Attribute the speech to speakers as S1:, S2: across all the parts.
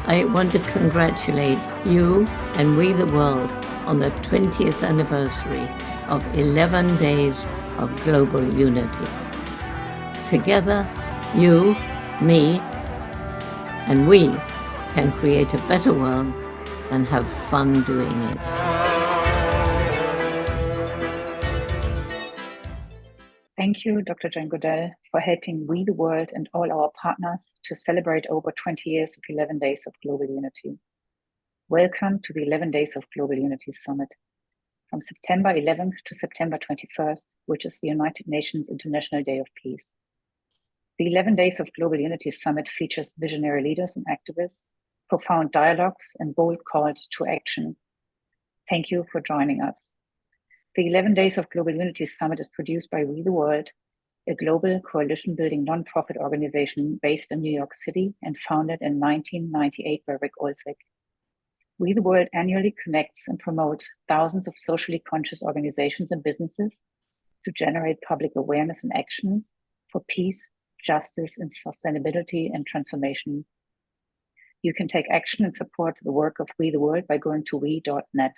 S1: I want to congratulate you and We the World on the 20th anniversary of 11 days of global unity. Together, you, me, and we can create a better world and have fun doing it.
S2: Thank you, Dr. Jane Goodell, for helping We the World and all our partners to celebrate over 20 years of 11 Days of Global Unity. Welcome to the 11 Days of Global Unity Summit. From September 11th to September 21st, which is the United Nations International Day of Peace. The 11 Days of Global Unity Summit features visionary leaders and activists, profound dialogues, and bold calls to action. Thank you for joining us. The 11 Days of Global Unity Summit is produced by We the World, a global coalition-building nonprofit organization based in New York City and founded in 1998 by Rick Ulrick. We the World annually connects and promotes thousands of socially conscious organizations and businesses to generate public awareness and action for peace, justice, and sustainability and transformation. You can take action and support the work of We the World by going to we.net.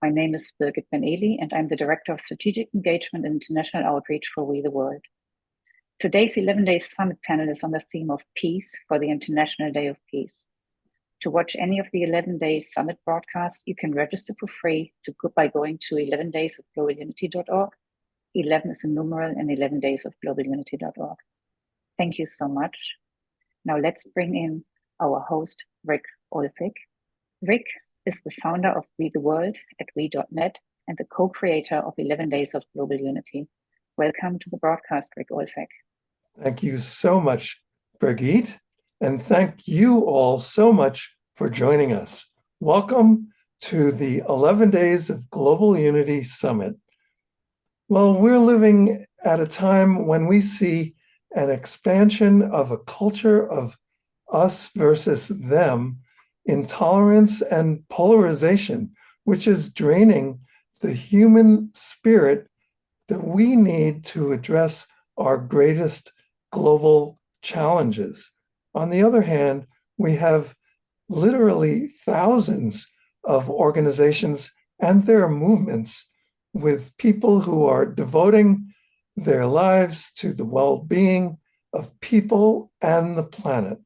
S2: My name is Birgit Ben-Levi, and I'm the Director of Strategic Engagement and International Outreach for We the World. Today's 11 Days Summit panel is on the theme of peace for the International Day of Peace. To watch any of the 11 Days Summit broadcasts, you can register for free by going to 11daysofglobalunity.org. 11 is a numeral and 11daysofglobalunity.org. Thank you so much. Now let's bring in our host, Rick Ulrick. Rick is the founder of We the World at we.net and the co-creator of 11 Days of Global Unity. Welcome to the broadcast, Rick Ulrick.
S3: Thank you so much, Birgit, and thank you all so much for joining us. Welcome to the 11 Days of Global Unity Summit. Well, we're living at a time when we see an expansion of a culture of us versus them, intolerance and polarization, which is draining the human spirit that we need to address our greatest global challenges. On the other hand, we have literally thousands of organizations and their movements with people who are devoting their lives to the well-being of people and the planet,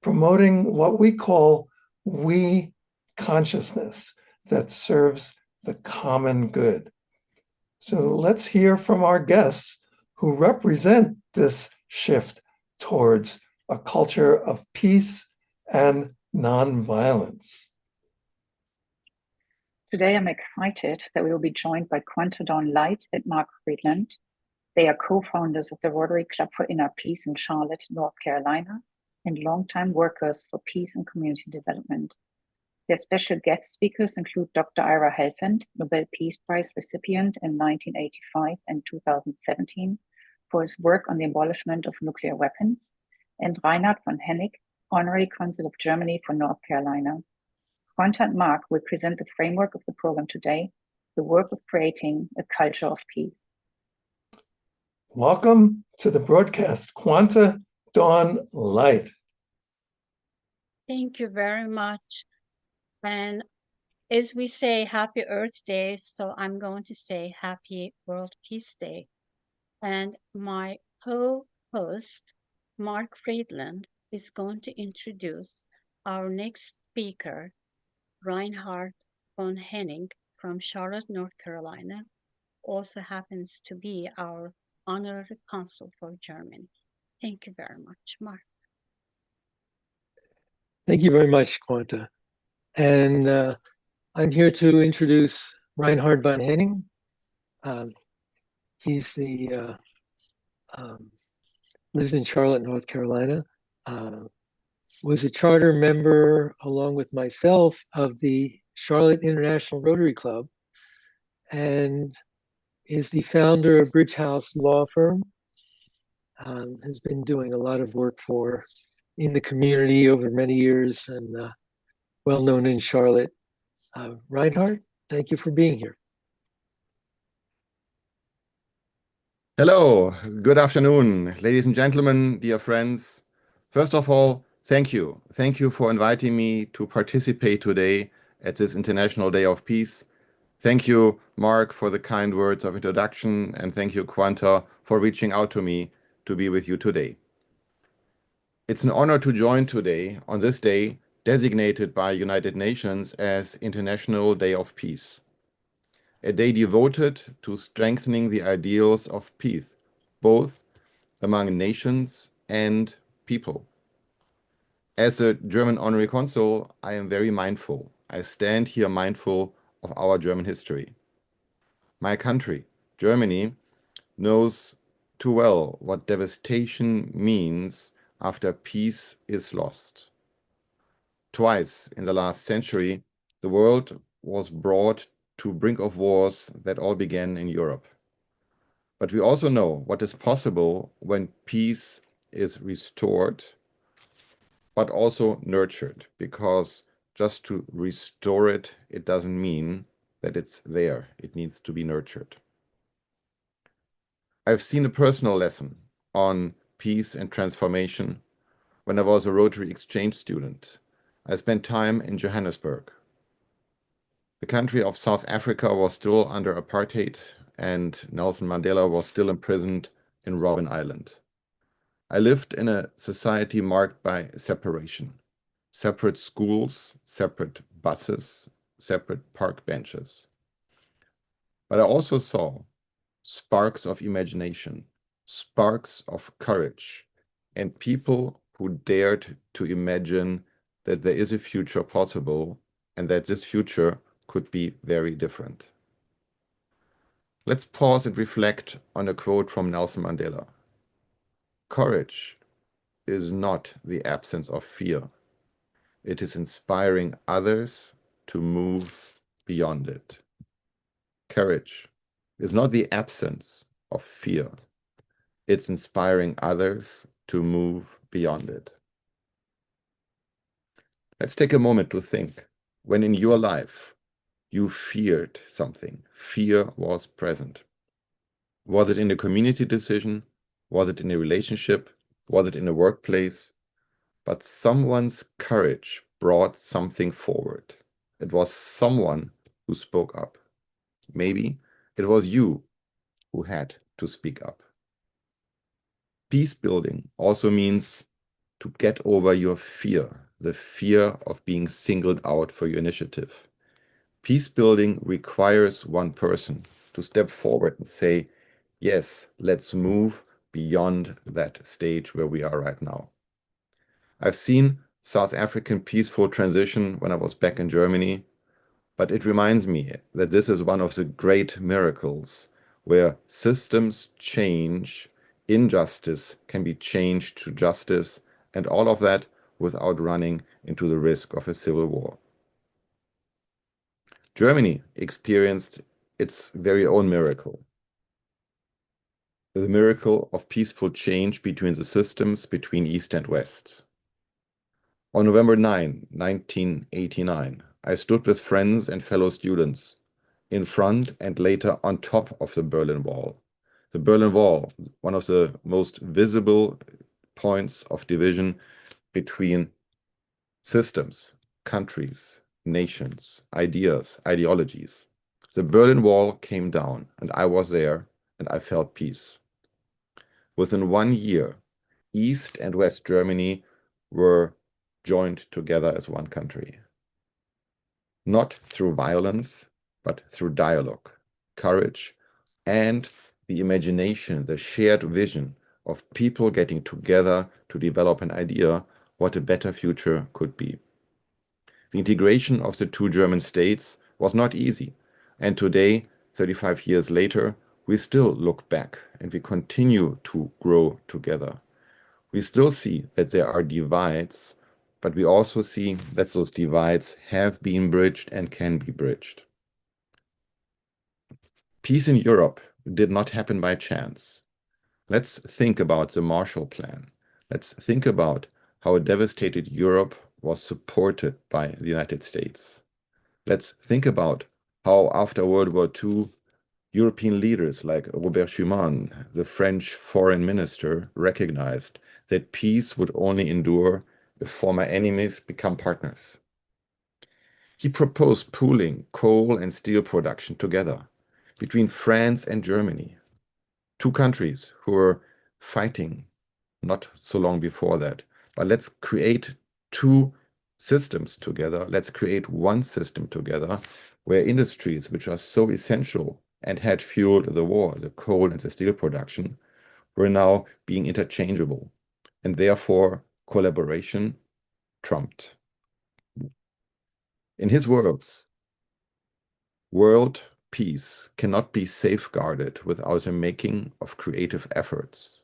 S3: promoting what we call we consciousness that serves the common good. So let's hear from our guests who represent this shift towards a culture of peace and nonviolence.
S2: Today, I'm excited that we will be joined by Quanta Light and Marc Friedland. They are co-founders of the Rotary Club for Inner Peace in Charlotte, North Carolina, and longtime workers for peace and community development. Their special guest speakers include Dr. Ira Helfand, Nobel Peace Prize recipient in 1985 and 2017 for his work on the abolishment of nuclear weapons, and Reinhard von Hennig, Honorary Consul of Germany for North Carolina. Quanta and Marc will present the framework of the program today, the work of creating a culture of peace.
S3: Welcome to the broadcast, Quanta Dawn Light.
S4: Thank you very much. And as we say Happy Earth Day, so I'm going to say Happy World Peace Day. And my co-host, Marc Friedland, is going to introduce our next speaker, Reinhard von Hennig from Charlotte, North Carolina, also happens to be our Honorary Consul for Germany. Thank you very much, Marc.
S5: Thank you very much, Quanta. And I'm here to introduce Reinhard von Hennig. He's lives in Charlotte, North Carolina. Was a charter member, along with myself, of the Charlotte International Rotary Club, and is the founder of Bridge House Law Firm. Has been doing a lot of work in the community over many years, and well known in Charlotte. Reinhard, thank you for being here.
S6: Hello, good afternoon, ladies and gentlemen, dear friends. First of all, Thank you. Thank you for inviting me to participate today at this International Day of Peace. Thank you, Marc, for the kind words of introduction, and thank you, Quanta, for reaching out to me to be with you today. It's an honor to join today on this day designated by United Nations as International Day of Peace, a day devoted to strengthening the ideals of peace, both among nations and people. As a German Honorary Consul, I am very mindful. I stand here mindful of our German history. My country, Germany, knows too well what devastation means after peace is lost. Twice in the last century, the world was brought to brink of wars that all began in Europe. But we also know what is possible when peace is restored, but also nurtured, because just to restore it, it doesn't mean that it's there. It needs to be nurtured. I've seen a personal lesson on peace and transformation when I was a Rotary exchange student. I spent time in Johannesburg. The country of South Africa was still under apartheid, and Nelson Mandela was still imprisoned in Robben Island. I lived in a society marked by separation, separate schools, separate buses, separate park benches. But I also saw sparks of imagination, sparks of courage, and people who dared to imagine that there is a future possible and that this future could be very different. Let's pause and reflect on a quote from Nelson Mandela. Courage is not the absence of fear. It is inspiring others to move beyond it. Courage is not the absence of fear. It's inspiring others to move beyond it. Let's take a moment to think when in your life you feared something. Fear was present. Was it in a community decision? Was it in a relationship? Was it in a workplace? But someone's courage brought something forward. It was someone who spoke up. Maybe it was you who had to speak up. Peace building also means to get over your fear, the fear of being singled out for your initiative. Peace building requires one person to step forward and say, yes, let's move beyond that stage where we are right now. I've seen South African peaceful transition when I was back in Germany, but it reminds me that this is one of the great miracles where systems change, injustice can be changed to justice, and all of that without running into the risk of a civil war. Germany experienced its very own miracle. The miracle of peaceful change between the systems between East and West. On November 9, 1989, I stood with friends and fellow students in front and later on top of the Berlin Wall. The Berlin Wall, one of the most visible points of division between systems, countries, nations, ideas, ideologies. The Berlin Wall came down and I was there and I felt peace. Within 1 year, East and West Germany were joined together as one country. Not through violence, but through dialogue, courage, and the imagination, the shared vision of people getting together to develop an idea what a better future could be. The integration of the two German states was not easy, and today, 35 years later, we still look back and we continue to grow together. We still see that there are divides, but we also see that those divides have been bridged and can be bridged. Peace in Europe did not happen by chance. Let's think about the Marshall Plan. Let's think about how a devastated Europe was supported by the United States. Let's think about how after World War II, European leaders like Robert Schuman, the French foreign minister, recognized that peace would only endure if former enemies become partners. He proposed pooling coal and steel production together between France and Germany, two countries who were fighting not so long before that. But let's create two systems together. Let's create one system together where industries which are so essential and had fueled the war, the coal and the steel production, were now being interchangeable. And therefore, collaboration trumped. In his words, world peace cannot be safeguarded without the making of creative efforts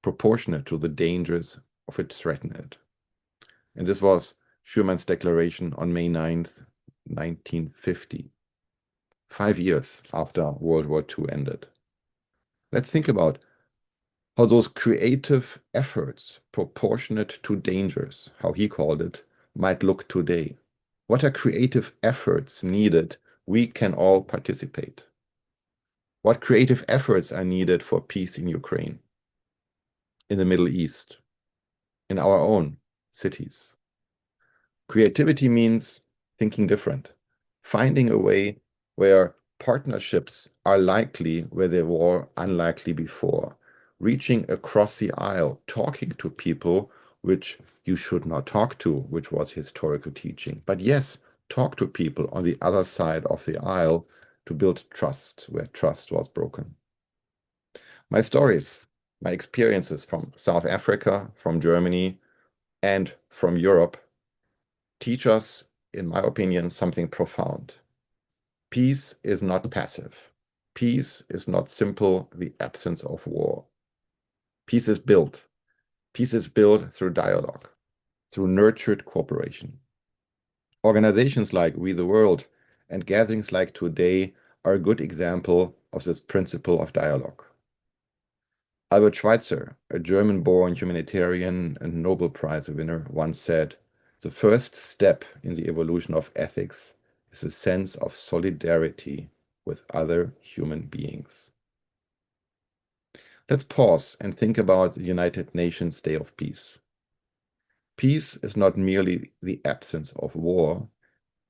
S6: proportionate to the dangers of it threaten it. And this was Schumann's declaration on May 9th, 1950, 5 years after World War II ended. Let's think about how those creative efforts proportionate to dangers, how he called it, might look today. What are creative efforts needed we can all participate? What creative efforts are needed for peace in Ukraine, in the Middle East, in our own cities? Creativity means thinking different, finding a way where partnerships are likely where they were unlikely before, reaching across the aisle, talking to people which you should not talk to, which was historical teaching. But yes, talk to people on the other side of the aisle to build trust where trust was broken. My stories, my experiences from South Africa, from Germany, and from Europe teach us, in my opinion, something profound. Peace is not passive. Peace is not simple the absence of war. Peace is built. Peace is built through dialogue, through nurtured cooperation. Organizations like We the World and gatherings like today are a good example of this principle of dialogue. Albert Schweitzer, a German-born humanitarian and Nobel Prize winner, once said, "The first step in the evolution of ethics is a sense of solidarity with other human beings." Let's pause and think about the United Nations Day of Peace. Peace is not merely the absence of war,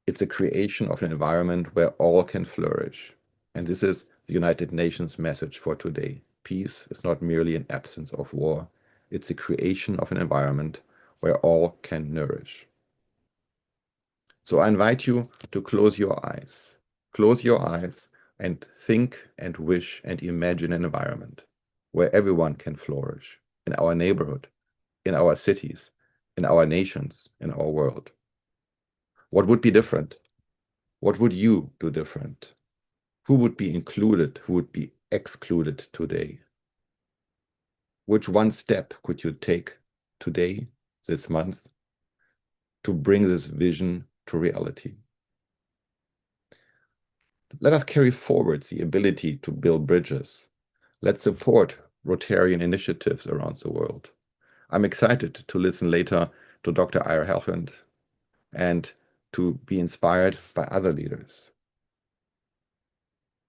S6: it's a creation of an environment where all can flourish. And this is the United Nations message for today. Peace is not merely an absence of war, it's a creation of an environment where all can nourish. So I invite you to close your eyes. Close your eyes and think and wish and imagine an environment where everyone can flourish in our neighborhood, in our cities, in our nations, in our world. What would be different? What would you do different? Who would be included? Who would be excluded today? Which one step could you take today, this month, to bring this vision to reality? Let us carry forward the ability to build bridges. Let's support Rotarian initiatives around the world. I'm excited to listen later to Dr. Helfand and to be inspired by other leaders.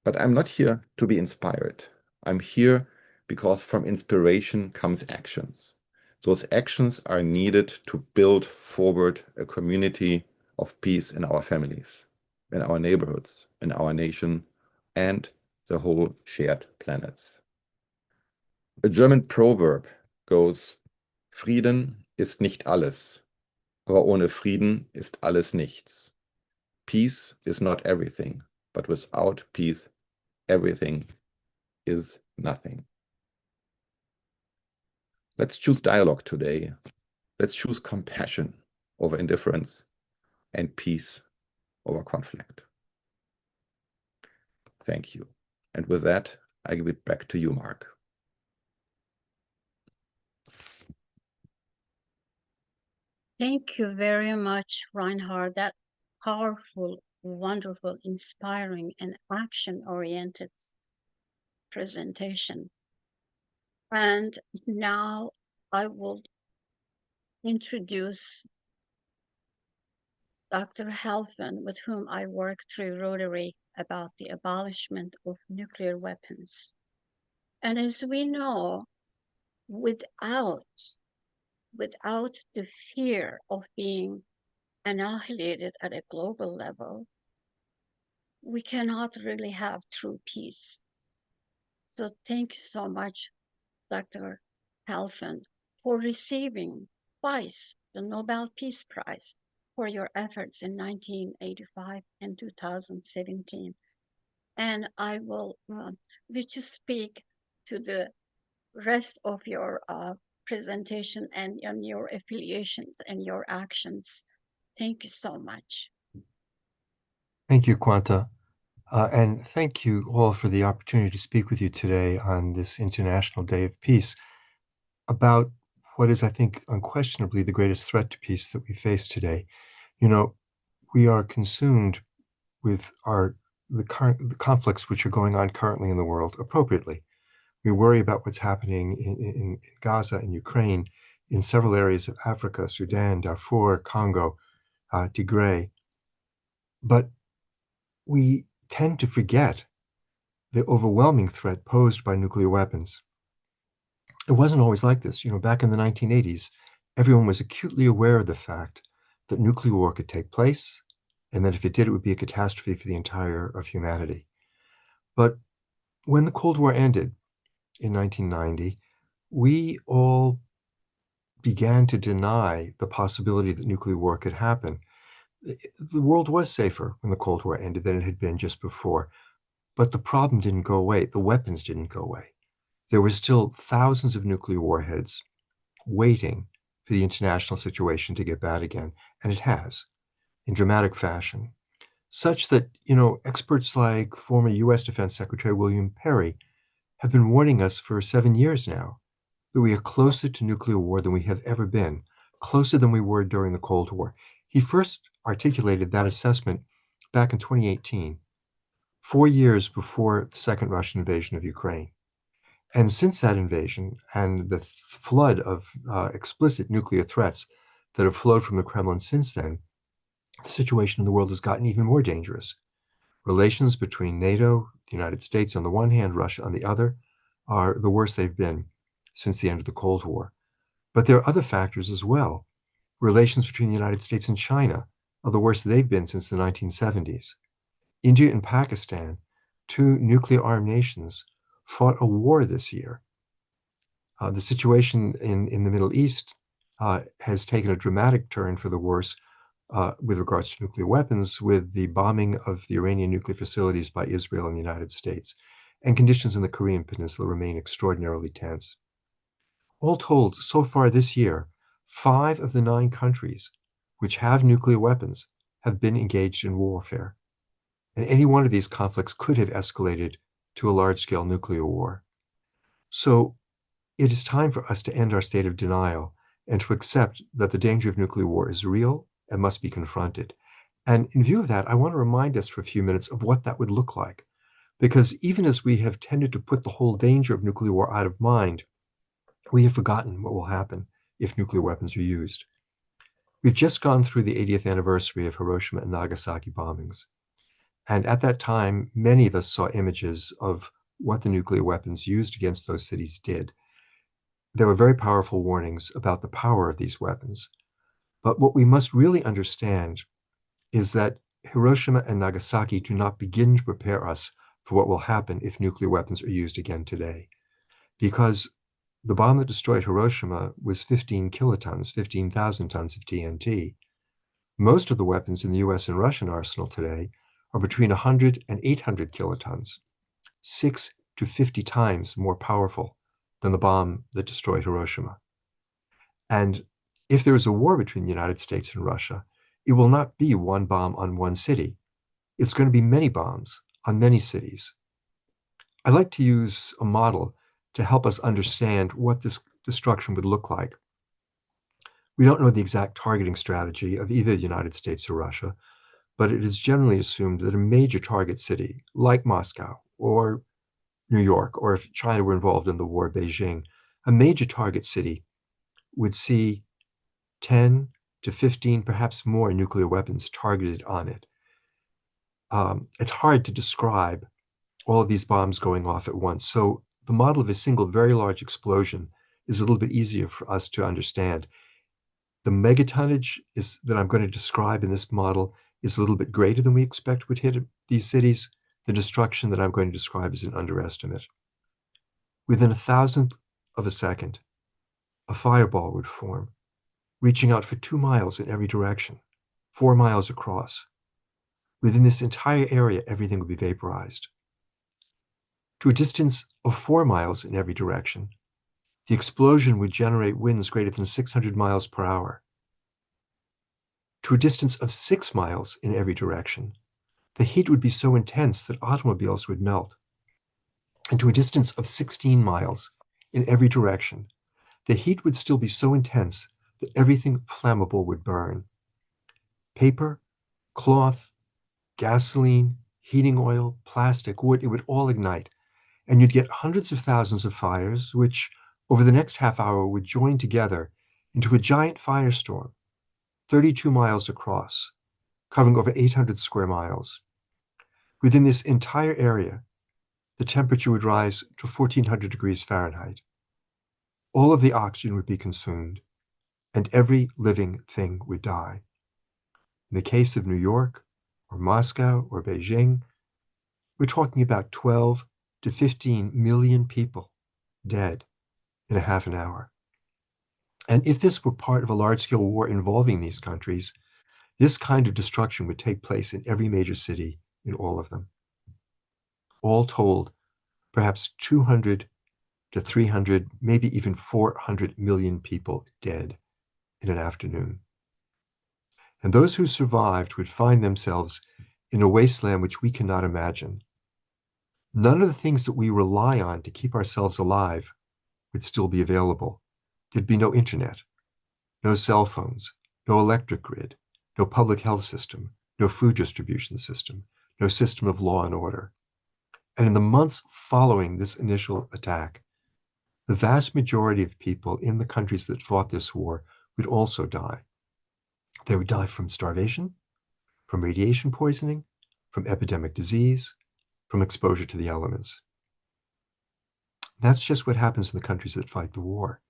S6: But I'm not here to be inspired. I'm here because from inspiration comes actions. Those actions are needed to build forward a community of peace in our families, in our neighborhoods, in our nation, and the whole shared planets. A German proverb goes, Frieden ist nicht alles, aber ohne Frieden ist alles nichts. Peace is not everything, but without peace, everything is nothing. Let's choose dialogue today. Let's choose compassion over indifference and peace over conflict. Thank you. And with that, I give it back to you, Marc.
S4: Thank you very much, Reinhard. That powerful, wonderful, inspiring, and action-oriented presentation. And now I will introduce Dr. Helfand, with whom I work through Rotary about the abolishment of nuclear weapons. And as we know, without without the fear of being annihilated at a global level, we cannot really have true peace. So thank you so much, Dr. Helfand, for receiving twice the Nobel Peace Prize for your efforts in 1985 and 2017. And I will let you speak to the rest of your presentation and your affiliations and your actions. Thank you so much.
S7: Thank you, Quanta. And thank you all for the opportunity to speak with you today on this International Day of Peace about what is, I think, unquestionably the greatest threat to peace that we face today. You know, we are consumed with the conflicts which are going on currently in the world appropriately. We worry about what's happening in Gaza and Ukraine, in several areas of Africa, Sudan, Darfur, Congo, Tigray. But we tend to forget the overwhelming threat posed by nuclear weapons. It wasn't always like this. You know, back in the 1980s, everyone was acutely aware of the fact that nuclear war could take place, and that if it did, it would be a catastrophe for the entire of humanity. But when the Cold War ended in 1990, we all began to deny the possibility that nuclear war could happen. The world was safer when the Cold War ended than it had been just before. But the problem didn't go away. The weapons didn't go away. There were still thousands of nuclear warheads waiting for the international situation to get bad again. And it has, in dramatic fashion, such that, you know, experts like former US Defense Secretary William Perry have been warning us for 7 years now that we are closer to nuclear war than we have ever been, closer than we were during the Cold War. He first articulated that assessment back in 2018. 4 years before the second Russian invasion of Ukraine. And since that invasion and the flood of explicit nuclear threats that have flowed from the Kremlin since then, the situation in the world has gotten even more dangerous. Relations between NATO, the United States on the one hand, Russia on the other, are the worst they've been since the end of the Cold War. But there are other factors as well. Relations between the United States and China are the worst they've been since the 1970s. India and Pakistan, two nuclear-armed nations, fought a war this year. The situation in the Middle East has taken a dramatic turn for the worse with regards to nuclear weapons, with the bombing of the Iranian nuclear facilities by Israel and the United States. And conditions in the Korean Peninsula remain extraordinarily tense. All told, so far this year, 5 of the 9 countries which have nuclear weapons have been engaged in warfare. And any one of these conflicts could have escalated to a large-scale nuclear war. So it is time for us to end our state of denial and to accept that the danger of nuclear war is real and must be confronted. And in view of that, I want to remind us for a few minutes of what that would look like. Because even as we have tended to put the whole danger of nuclear war out of mind, we have forgotten what will happen if nuclear weapons are used. We've just gone through the 80th anniversary of Hiroshima and Nagasaki bombings. And at that time, many of us saw images of what the nuclear weapons used against those cities did. There were very powerful warnings about the power of these weapons. But what we must really understand is that Hiroshima and Nagasaki do not begin to prepare us for what will happen if nuclear weapons are used again today. Because the bomb that destroyed Hiroshima was 15 kilotons, 15,000 tons of TNT. Most of the weapons in the US and Russian arsenal today are between 100 and 800 kilotons, 6 to 50 times more powerful than the bomb that destroyed Hiroshima. And if there is a war between the United States and Russia, it will not be one bomb on one city. It's going to be many bombs on many cities. I like to use a model to help us understand what this destruction would look like. We don't know the exact targeting strategy of either the United States or Russia, but it is generally assumed that a major target city like Moscow or New York, or if China were involved in the war, Beijing, a major target city would see 10 to 15, perhaps more nuclear weapons targeted on it. It's hard to describe all of these bombs going off at once. So the model of a single very large explosion is a little bit easier for us to understand. The megatonnage that I'm going to describe in this model is a little bit greater than we expect would hit these cities. The destruction that I'm going to describe is an underestimate. Within a thousandth of a second, a fireball would form, reaching out for 2 miles in every direction, 4 miles across. Within this entire area, everything would be vaporized. To a distance of 4 miles in every direction, the explosion would generate winds greater than 600 miles per hour. To a distance of 6 miles in every direction, the heat would be so intense that automobiles would melt. And to a distance of 16 miles in every direction, the heat would still be so intense that everything flammable would burn. Paper, cloth, gasoline, heating oil, plastic, wood, it would all ignite. And you'd get hundreds of thousands of fires, which over the next half hour would join together into a giant firestorm, 32 miles across, covering over 800 square miles. Within this entire area, the temperature would rise to 1400 degrees Fahrenheit. All of the oxygen would be consumed, and every living thing would die. In the case of New York, or Moscow, or Beijing, we're talking about 12 to 15 million people dead in a half an hour. And if this were part of a large-scale war involving these countries, this kind of destruction would take place in every major city in all of them. All told, perhaps 200 to 300, maybe even 400 million people dead in an afternoon. And those who survived would find themselves in a wasteland which we cannot imagine. None of the things that we rely on to keep ourselves alive would still be available. There'd be no internet, no cell phones, no electric grid, no public health system, no food distribution system, no system of law and order. And in the months following this initial attack, the vast majority of people in the countries that fought this war would also die. They would die from starvation, from radiation poisoning, from epidemic disease, from exposure to the elements. That's just what happens in the countries that fight the war.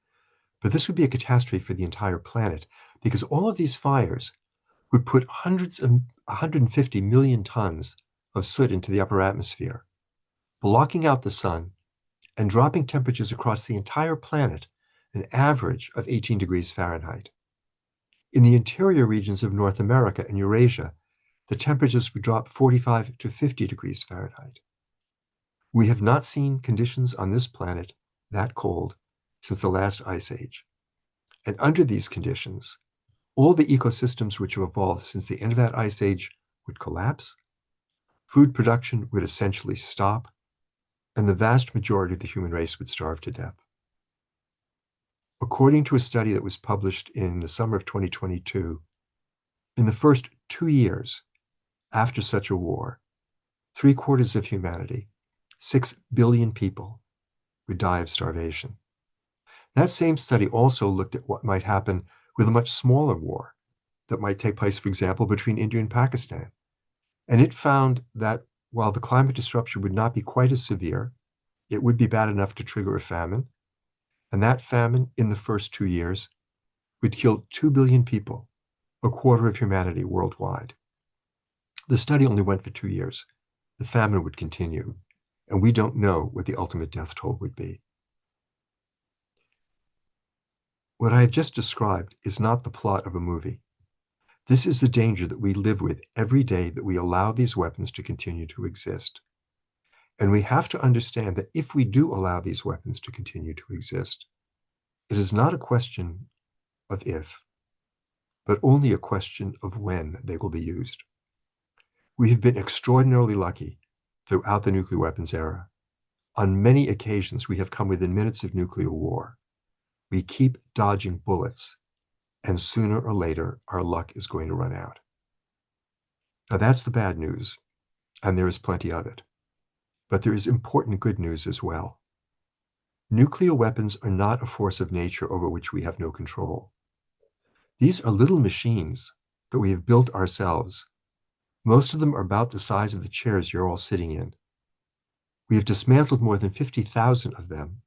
S7: But this would be a catastrophe for the entire planet, because all of these fires would put 150 million tons of soot into the upper atmosphere, blocking out the sun and dropping temperatures across the entire planet an average of 18 degrees Fahrenheit. In the interior regions of North America and Eurasia, the temperatures would drop 45 to 50 degrees Fahrenheit. We have not seen conditions on this planet that cold since the last ice age. And under these conditions, all the ecosystems which have evolved since the end of that ice age would collapse, food production would essentially stop, and the vast majority of the human race would starve to death. According to a study that was published in the summer of 2022, in the first 2 years after such a war, 3/4 of humanity, 6 billion people, would die of starvation. That same study also looked at what might happen with a much smaller war that might take place, for example, between India and Pakistan. And it found that while the climate disruption would not be quite as severe, it would be bad enough to trigger a famine. And that famine in the first 2 years would kill 2 billion people, 1/4 of humanity worldwide. The study only went for 2 years. The famine would continue, and we don't know what the ultimate death toll would be. What I have just described is not the plot of a movie. This is the danger that we live with every day that we allow these weapons to continue to exist. And we have to understand that if we do allow these weapons to continue to exist, it is not a question of if, but only a question of when they will be used. We have been extraordinarily lucky throughout the nuclear weapons era. On many occasions, we have come within minutes of nuclear war. We keep dodging bullets, and sooner or later, our luck is going to run out. Now, that's the bad news, and there is plenty of it. But there is important good news as well. Nuclear weapons are not a force of nature over which we have no control. These are little machines that we have built ourselves. Most of them are about the size of the chairs you're all sitting in. We have dismantled more than 50,000 of them.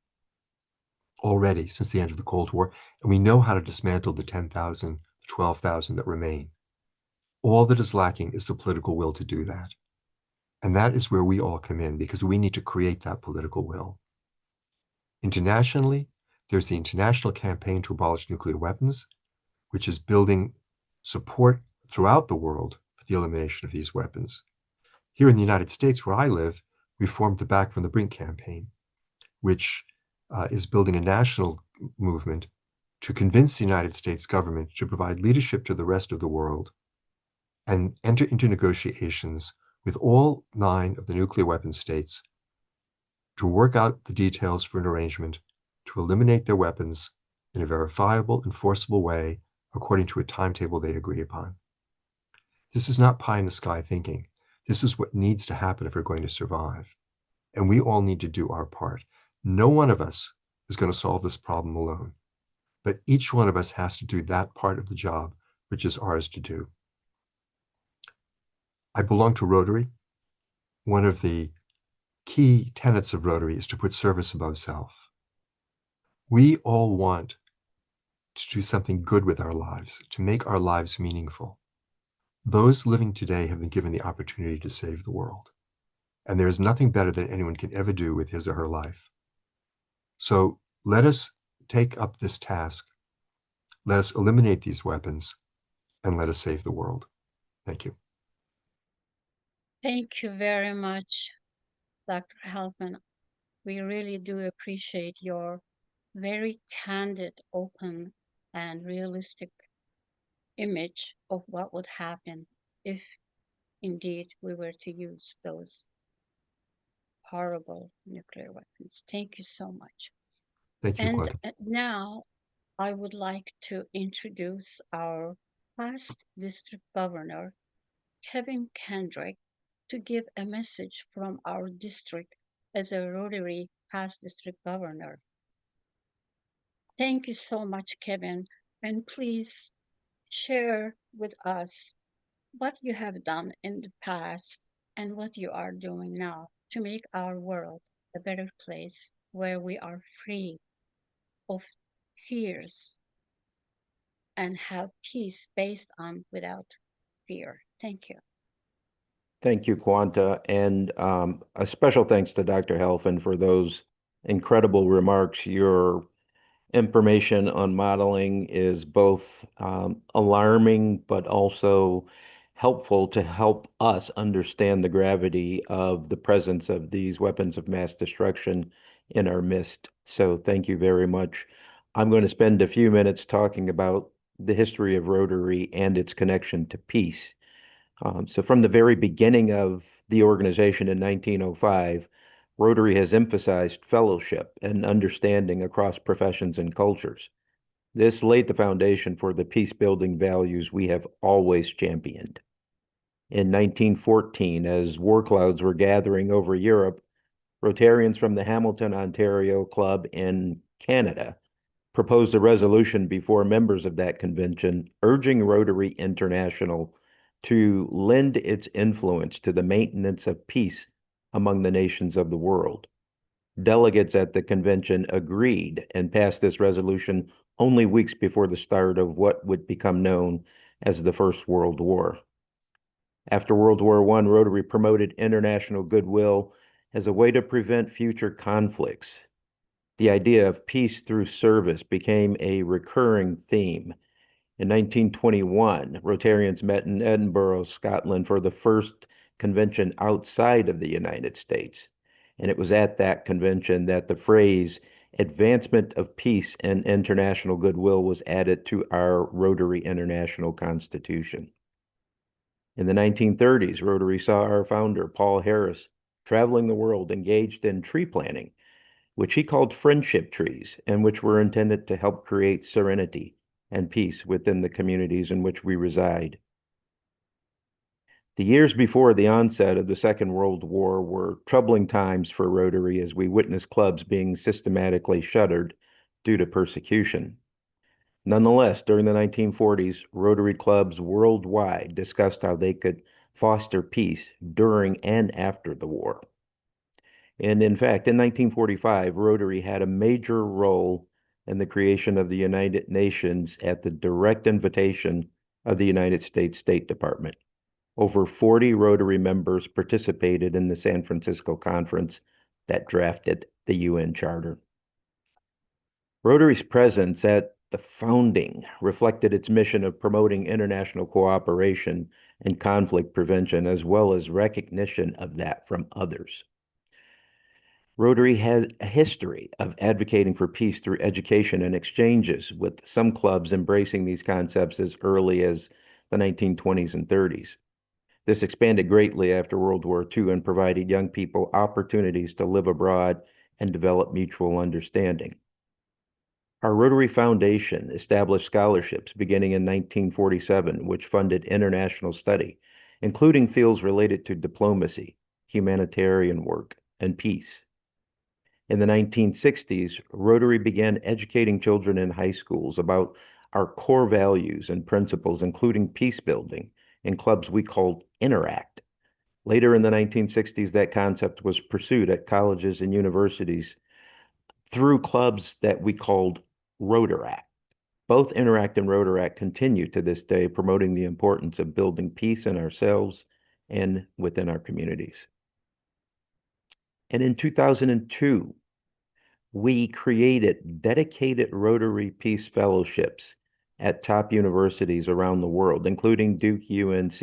S7: already since the end of the Cold War, and we know how to dismantle the 10,000, 12,000 that remain. All that is lacking is the political will to do that. And that is where we all come in, because we need to create that political will. Internationally, there's the International Campaign to Abolish Nuclear Weapons, which is building support throughout the world for the elimination of these weapons. Here in the United States, where I live, we formed the Back from the Brink campaign, which is building a national movement to convince the United States government to provide leadership to the rest of the world and enter into negotiations with all 9 of the nuclear weapon states to work out the details for an arrangement to eliminate their weapons in a verifiable, enforceable way according to a timetable they agree upon. This is not pie in the sky thinking. This is what needs to happen if we're going to survive. And we all need to do our part. No one of us is going to solve this problem alone, but each one of us has to do that part of the job, which is ours to do. I belong to Rotary. One of the key tenets of Rotary is to put service above self. We all want to do something good with our lives, to make our lives meaningful. Those living today have been given the opportunity to save the world. And there is nothing better than anyone can ever do with his or her life. So let us take up this task. Let us eliminate these weapons, and let us save the world. Thank you.
S4: Thank you very much, Dr. Helfand. We really do appreciate your very candid, open, and realistic image of what would happen if indeed we were to use those horrible nuclear weapons. Thank you so much.
S7: Thank you,
S4: And
S7: Quanta.
S4: now I would like to introduce our past district governor, Kendrick, to give a message from our district as a Rotary past district governor. Thank you so much, Kevin, and please share with us what you have done in the past and what you are doing now to make our world a better place where we are free of fears and have peace based on without fear. Thank you.
S8: Thank you, Quanta, and a special thanks to Dr. Helfand for those incredible remarks. Your information on modeling is both alarming, but also helpful to help us understand the gravity of the presence of these weapons of mass destruction in our midst. So thank you very much. I'm going to spend a few minutes talking about the history of Rotary and its connection to peace. So from the very beginning of the organization in 1905, Rotary has emphasized fellowship and understanding across professions and cultures. This laid the foundation for the peace-building values we have always championed. In 1914, as war clouds were gathering over Europe, Rotarians from the Hamilton, Ontario Club in Canada proposed a resolution before members of that convention urging Rotary International to lend its influence to the maintenance of peace among the nations of the world. Delegates at the convention agreed and passed this resolution only weeks before the start of what would become known as the First World War. After World War I, Rotary promoted international goodwill as a way to prevent future conflicts. The idea of peace through service became a recurring theme. In 1921, Rotarians met in Edinburgh, Scotland, for the first convention outside of the United States. And it was at that convention that the phrase advancement of peace and international goodwill was added to our Rotary International Constitution. In the 1930s, Rotary saw our founder, Paul Harris, traveling the world engaged in tree planting, which he called friendship trees, and which were intended to help create serenity and peace within the communities in which we reside. The years before the onset of the Second World War were troubling times for Rotary as we witnessed clubs being systematically shuttered due to persecution. Nonetheless, during the 1940s, Rotary clubs worldwide discussed how they could foster peace during and after the war. And in fact, in 1945, Rotary had a major role in the creation of the United Nations at the direct invitation of the United States State Department. Over 40 Rotary members participated in the San Francisco conference that drafted the UN Charter. Rotary's presence at the founding reflected its mission of promoting international cooperation and conflict prevention, as well as recognition of that from others. Rotary has a history of advocating for peace through education and exchanges, with some clubs embracing these concepts as early as the 1920s and 30s. This expanded greatly after World War II and provided young people opportunities to live abroad and develop mutual understanding. Our Rotary Foundation established scholarships beginning in 1947, which funded international study, including fields related to diplomacy, humanitarian work, and peace. In the 1960s, Rotary began educating children in high schools about our core values and principles, including peace building, in clubs we called Interact. Later in the 1960s, that concept was pursued at colleges and universities through clubs that we called Rotaract. Both Interact and Rotaract continue to this day, promoting the importance of building peace in ourselves and within our communities. And in 2002, we created dedicated Rotary Peace Fellowships at top universities around the world, including Duke UNC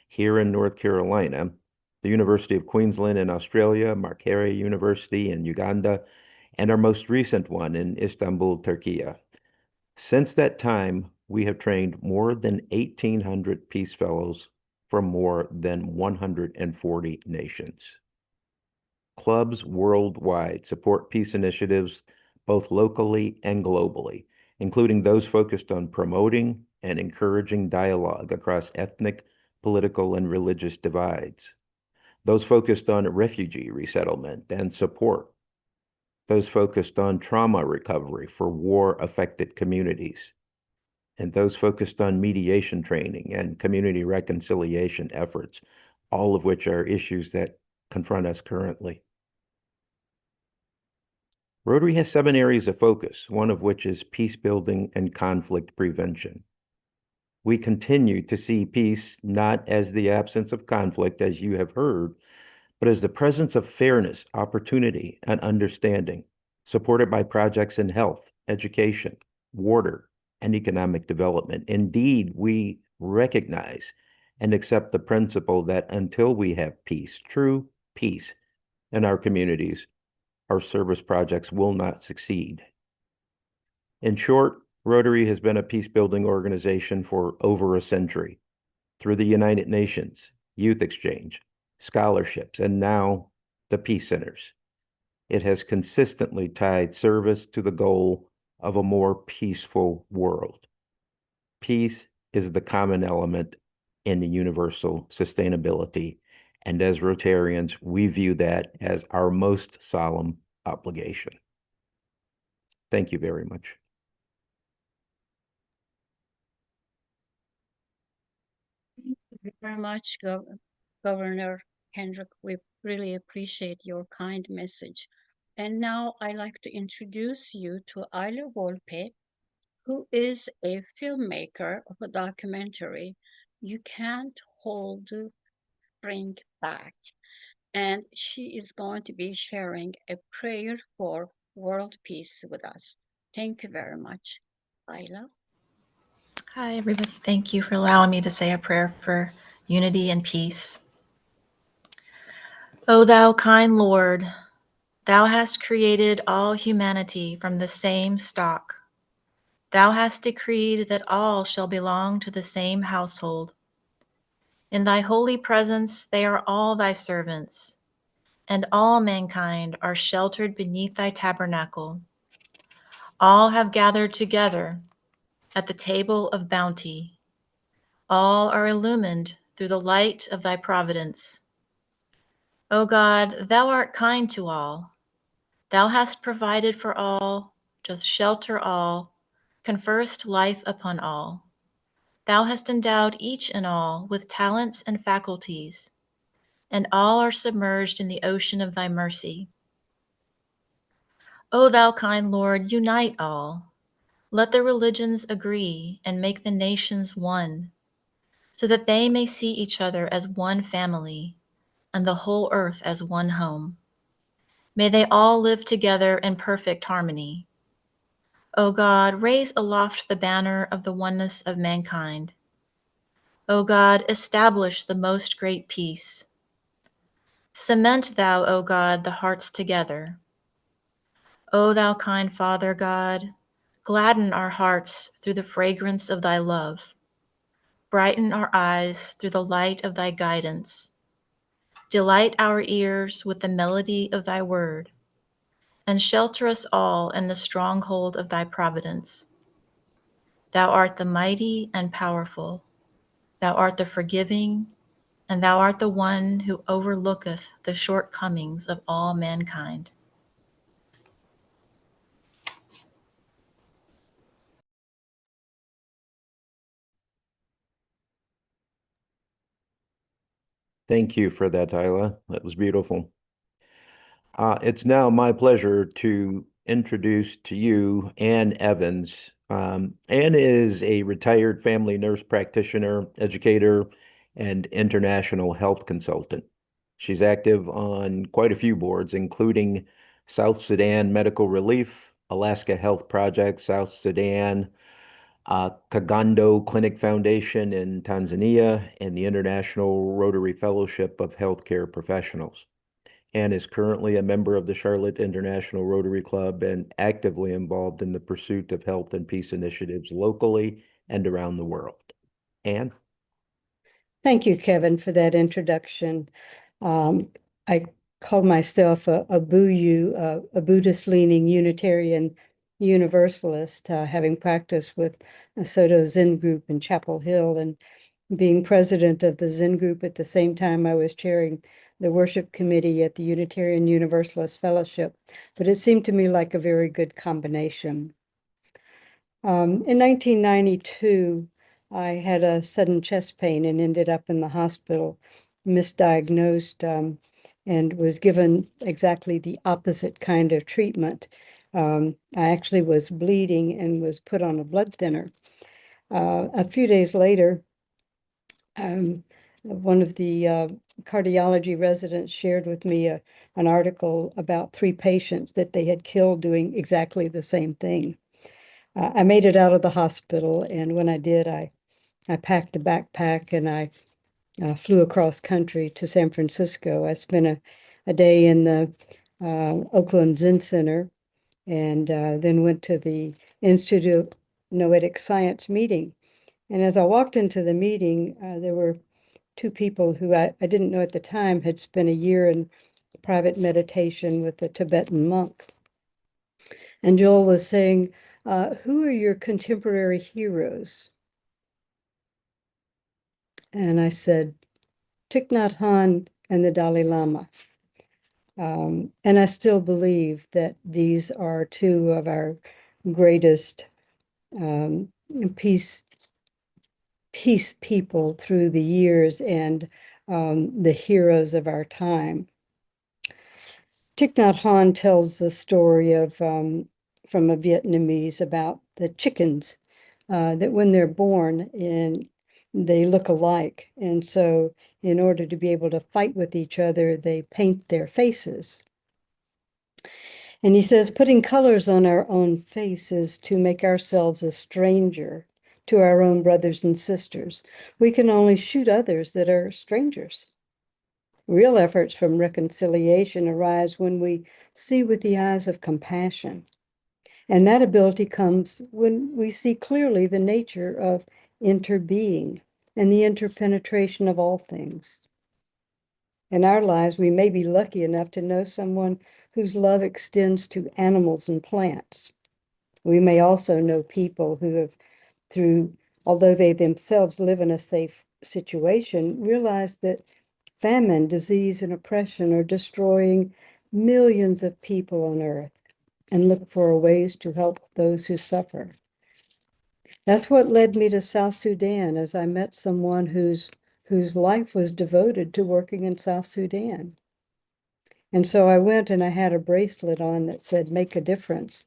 S8: here in North Carolina, the University of Queensland in Australia, Marc University in Uganda, and our most recent one in Istanbul, Turkey. Since that time, we have trained more than 1,800 Peace Fellows from more than 140 nations. Clubs worldwide support peace initiatives both locally and globally, including those focused on promoting and encouraging dialogue across ethnic, political, and religious divides, those focused on refugee resettlement and support, those focused on trauma recovery for war-affected communities, and those focused on mediation training and community reconciliation efforts, all of which are issues that confront us currently. Rotary has 7 areas of focus, one of which is peace building and conflict prevention. We continue to see peace not as the absence of conflict, as you have heard, but as the presence of fairness, opportunity, and understanding, supported by projects in health, education, water, and economic development. Indeed, we recognize and accept the principle that until we have peace, true peace in our communities, our service projects will not succeed. In short, Rotary has been a peace-building organization for over a century through the United Nations, youth exchange, scholarships, and now the Peace Centers. It has consistently tied service to the goal of a more peaceful world. Peace is the common element in the universal sustainability, and as Rotarians, we view that as our most solemn obligation. Thank you very much.
S4: Thank you very much, Governor Kendrick. We really appreciate your kind message. And now I'd like to introduce you to Ayla Volpe, who is a filmmaker of a documentary, You Can't Hold Spring Back. And she is going to be sharing a prayer for world peace with us. Thank you very much, Ayla.
S9: Hi, everybody. Thank you for allowing me to say a prayer for unity and peace. O thou kind Lord, thou hast created all humanity from the same stock. Thou hast decreed that all shall belong to the same household. In thy holy presence they are all thy servants, and all mankind are sheltered beneath thy tabernacle. All have gathered together at the table of bounty. All are illumined through the light of thy providence. O God, thou art kind to all. Thou hast provided for all, dost shelter all, conferrest life upon all. Thou hast endowed each and all with talents and faculties, and all are submerged in the ocean of thy mercy. O thou kind Lord, unite all. Let the religions agree and make the nations one, so that they may see each other as one family and the whole earth as one home. May they all live together in perfect harmony. O God, raise aloft the banner of the oneness of mankind. O God, establish the most great peace. Cement thou, O God, the hearts together. O thou kind Father God, gladden our hearts through the fragrance of thy love. Brighten our eyes through the light of thy guidance. Delight our ears with the melody of thy word, and shelter us all in the stronghold of thy providence. Thou art the mighty and powerful. Thou art the forgiving, and thou art the one who overlooketh the shortcomings of all mankind.
S8: Thank you for that, Tyla. That was beautiful. It's now my pleasure to introduce to you Ann Evans. Ann is a retired family nurse practitioner, educator, and international health consultant. She's active on quite a few boards, including South Sudan Medical Relief, Alaska Health Project, South Sudan, Kagando Clinic Foundation in Tanzania, and the International Rotary Fellowship of Healthcare Professionals. Ann is currently a member of the Charlotte International Rotary Club and actively involved in the pursuit of health and peace initiatives locally and around the world. Ann?
S10: Thank you, Kevin, for that introduction. I call myself a BUU, a Buddhist-leaning Unitarian Universalist, having practiced with a Soto Zen group in Chapel Hill and being president of the Zen group at the same time I was chairing the worship committee at the Unitarian Universalist Fellowship. But it seemed to me like a very good combination. In 1992, I had a sudden chest pain and ended up in the hospital, misdiagnosed, and was given exactly the opposite kind of treatment. I actually was bleeding and was put on a blood thinner. A few days later, one of the cardiology residents shared with me an article about 3 patients that they had killed doing exactly the same thing. I made it out of the hospital, and when I did, I packed a backpack and I flew across country to San Francisco. I spent a day in the Oakland Zen Center and then went to the Institute of Noetic Science meeting. And as I walked into the meeting, there were 2 people who I didn't know at the time had spent a year in private meditation with a Tibetan monk. And Joel was saying, who are your contemporary heroes? And I said, Thich Nhat Hanh and the Dalai Lama. And I still believe that these are 2 of our greatest peace people through the years and the heroes of our time. Thich Nhat Hanh tells the story of from a Vietnamese about the chickens that when they're born and they look alike, and so in order to be able to fight with each other, they paint their faces. And he says, putting colors on our own faces to make ourselves a stranger to our own brothers and sisters. We can only shoot others that are strangers. Real efforts from reconciliation arise when we see with the eyes of compassion. And that ability comes when we see clearly the nature of interbeing and the interpenetration of all things. In our lives, we may be lucky enough to know someone whose love extends to animals and plants. We may also know people who have, although they themselves live in a safe situation, realize that famine, disease, and oppression are destroying millions of people on earth and look for ways to help those who suffer. That's what led me to South Sudan, as I met someone whose whose life was devoted to working in South Sudan. And so I went and I had a bracelet on that said, "Make a difference."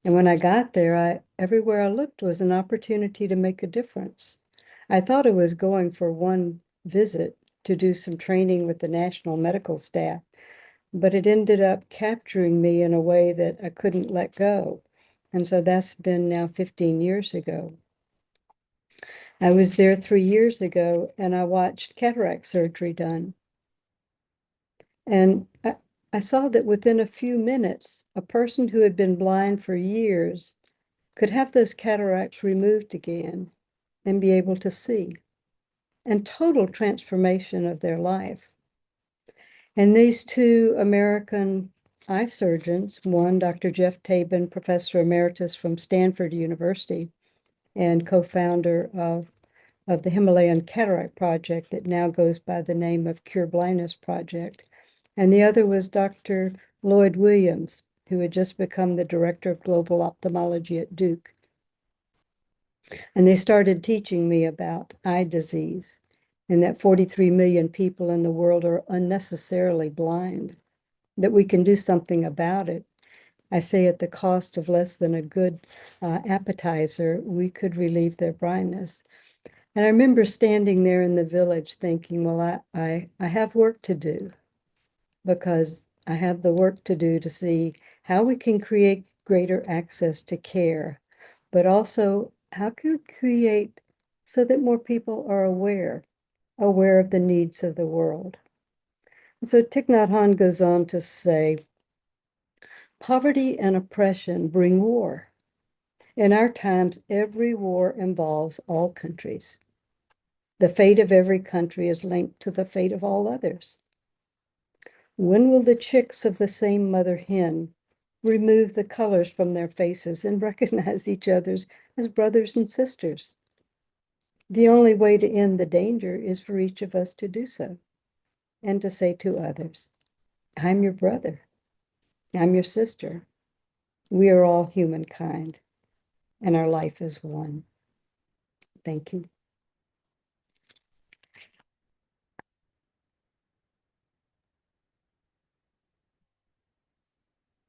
S10: And when I got there, everywhere I looked was an opportunity to make a difference. I thought I was going for one visit to do some training with the national medical staff, but it ended up capturing me in a way that I couldn't let go. And so that's been now 15 years ago. I was there 3 years ago and I watched cataract surgery done. And I saw that within a few minutes, a person who had been blind for years could have those cataracts removed again and be able to see, and total transformation of their life. And these two American eye surgeons, one, Dr. Jeff Tabin, Professor Emeritus from Stanford University and co-founder of the Himalayan Cataract Project that now goes by the name of Cure Blindness Project. And the other was Dr. Lloyd Williams, who had just become the Director of Global Ophthalmology at Duke. And they started teaching me about eye disease and that 43 million people in the world are unnecessarily blind, that we can do something about it. I say at the cost of less than a good appetizer, we could relieve their blindness. And I remember standing there in the village thinking, well, I have work to do, because I have the work to do to see how we can create greater access to care, but also how can we create so that more people are aware of the needs of the world. And so Thich Nhat Hanh goes on to say, poverty and oppression bring war. In our times, every war involves all countries. The fate of every country is linked to the fate of all others. When will the chicks of the same mother hen remove the colors from their faces and recognize each other as brothers and sisters? The only way to end the danger is for each of us to do so and to say to others, I'm your brother, I'm your sister. We are all humankind and our life is one. Thank you.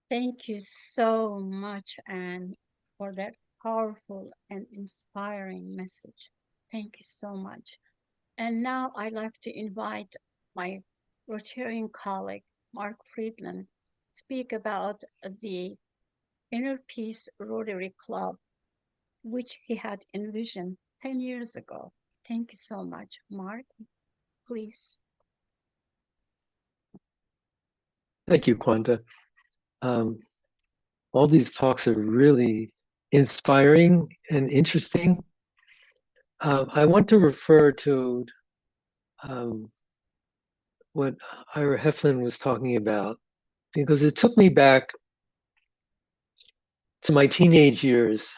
S4: Thank you so much, Anne, for that powerful and inspiring message. Thank you so much. And now I'd like to invite my Rotarian colleague, Marc Friedland, speak about the Inner Peace Rotary Club, which he had envisioned 10 years ago. Thank you so much. Marc, please.
S5: Thank you, Quanta. All these talks are really inspiring and interesting. I want to refer to what Ira Helfand was talking about, because it took me back to my teenage years.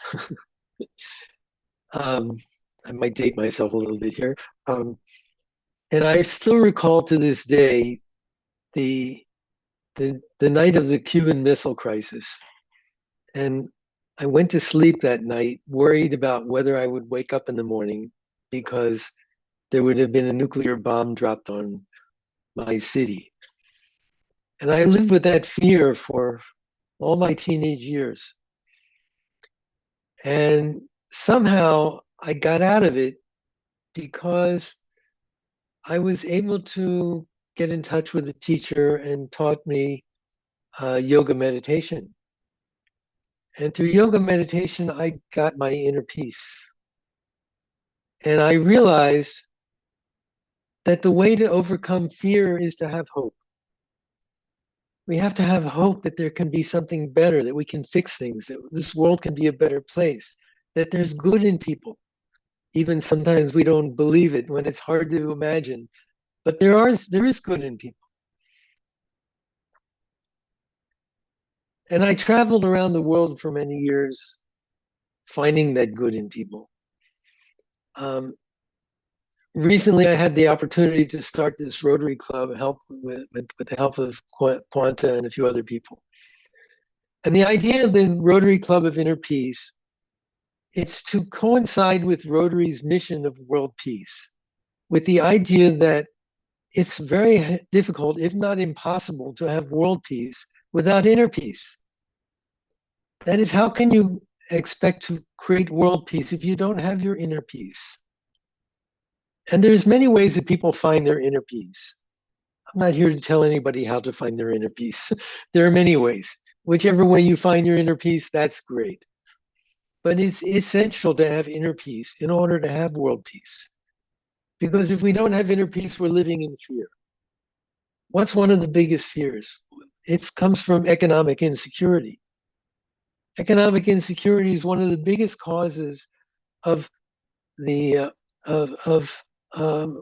S5: I might date myself a little bit here. And I still recall to this day the night of the Cuban Missile Crisis. And I went to sleep that night worried about whether I would wake up in the morning, because there would have been a nuclear bomb dropped on my city. And I lived with that fear for all my teenage years. And somehow I got out of it because I was able to get in touch with a teacher and taught me yoga meditation. And through yoga meditation, I got my inner peace. And I realized that the way to overcome fear is to have hope. We have to have hope that there can be something better, that we can fix things, that this world can be a better place, that there's good in people. Even sometimes we don't believe it when it's hard to imagine, but there is good in people. And I traveled around the world for many years, finding that good in people. Recently, I had the opportunity to start this Rotary Club, with the help of Quanta and a few other people. And the idea of the Rotary Club of Inner Peace, it's to coincide with Rotary's mission of world peace. with the idea that it's very difficult, if not impossible, to have world peace without inner peace. That is, how can you expect to create world peace if you don't have your inner peace? And there's many ways that people find their inner peace. I'm not here to tell anybody how to find their inner peace. There are many ways. Whichever way you find your inner peace, that's great. But it's essential to have inner peace in order to have world peace. Because if we don't have inner peace, we're living in fear. What's one of the biggest fears? It comes from economic insecurity. Economic insecurity is one of the biggest causes of the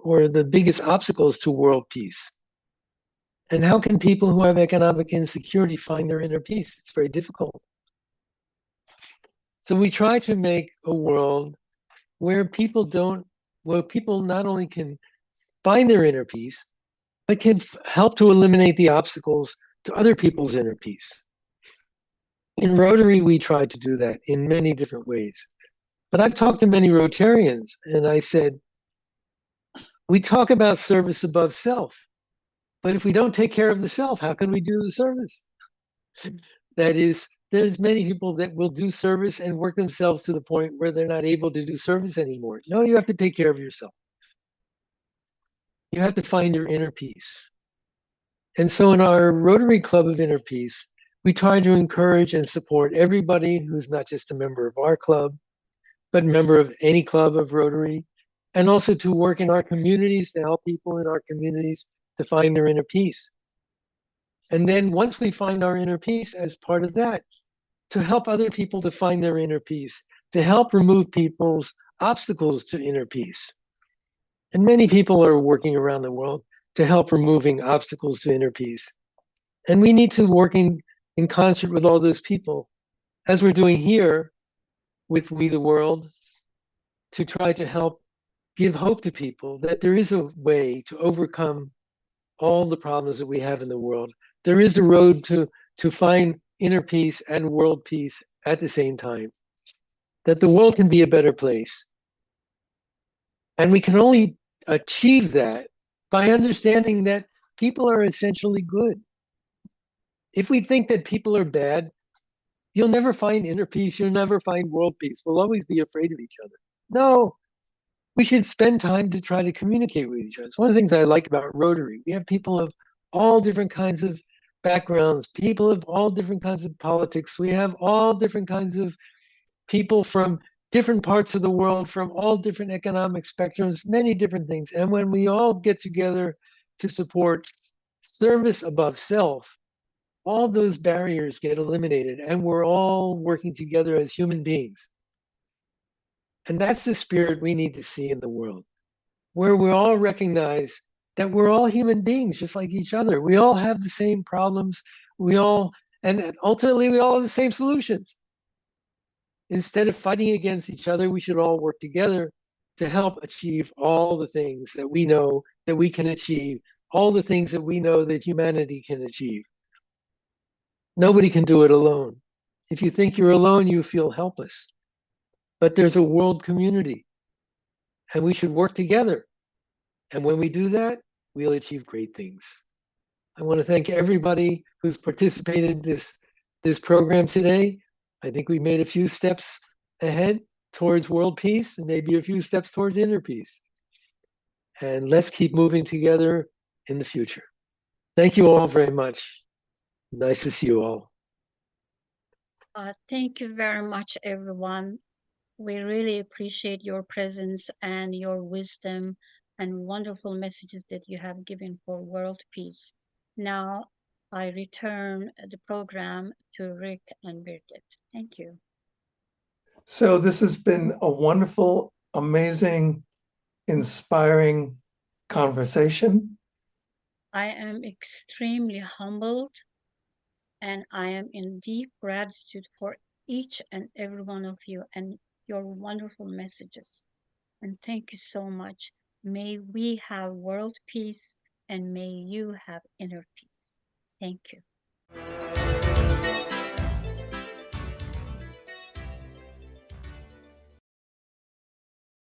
S5: or the biggest obstacles to world peace. And how can people who have economic insecurity find their inner peace? It's very difficult. So we try to make a world where people not only can find their inner peace, but can help to eliminate the obstacles to other people's inner peace. In Rotary, we tried to do that in many different ways. But I've talked to many Rotarians, and I said, we talk about service above self, but if we don't take care of the self, how can we do the service? That is, there's many people that will do service and work themselves to the point where they're not able to do service anymore. No, you have to take care of yourself. You have to find your inner peace. And so in our Rotary Club of Inner Peace, we try to encourage and support everybody who's not just a member of our club, but a member of any club of Rotary, and also to work in our communities to help people in our communities to find their inner peace. And then once we find our inner peace, as part of that, to help other people to find their inner peace, to help remove people's obstacles to inner peace. And many people are working around the world to help removing obstacles to inner peace. And we need to work in concert with all those people, as we're doing here with We the World, to try to help give hope to people that there is a way to overcome all the problems that we have in the world. There is a road to find inner peace and world peace at the same time, that the world can be a better place. And we can only achieve that by understanding that people are essentially good. If we think that people are bad, you'll never find inner peace, you'll never find world peace. We'll always be afraid of each other. No, we should spend time to try to communicate with each other. It's one of the things I like about Rotary. We have people of all different kinds of backgrounds, people of all different kinds of politics. We have all different kinds of people from different parts of the world, from all different economic spectrums, many different things. And when we all get together to support service above self, all those barriers get eliminated and we're all working together as human beings. And that's the spirit we need to see in the world, where we all recognize that we're all human beings just like each other. We all have the same problems. And ultimately we all have the same solutions. Instead of fighting against each other, we should all work together to help achieve all the things that we know that we can achieve, all the things that we know that humanity can achieve. Nobody can do it alone. If you think you're alone, you feel helpless. But there's a world community, and we should work together. And when we do that, we'll achieve great things. I want to thank everybody who's participated in this program today. I think we made a few steps ahead towards world peace and maybe a few steps towards inner peace. And let's keep moving together in the future. Thank you all very much. Nice to see you all.
S4: Thank you very much, everyone. We really appreciate your presence and your wisdom and wonderful messages that you have given for world peace. Now, I return the program to Rick and Birgit. Thank you.
S3: So this has been a wonderful, amazing, inspiring conversation.
S4: I am extremely humbled and I am in deep gratitude for each and every one of you and your wonderful messages. And thank you so much. May we have world peace and may you have inner peace. Thank you.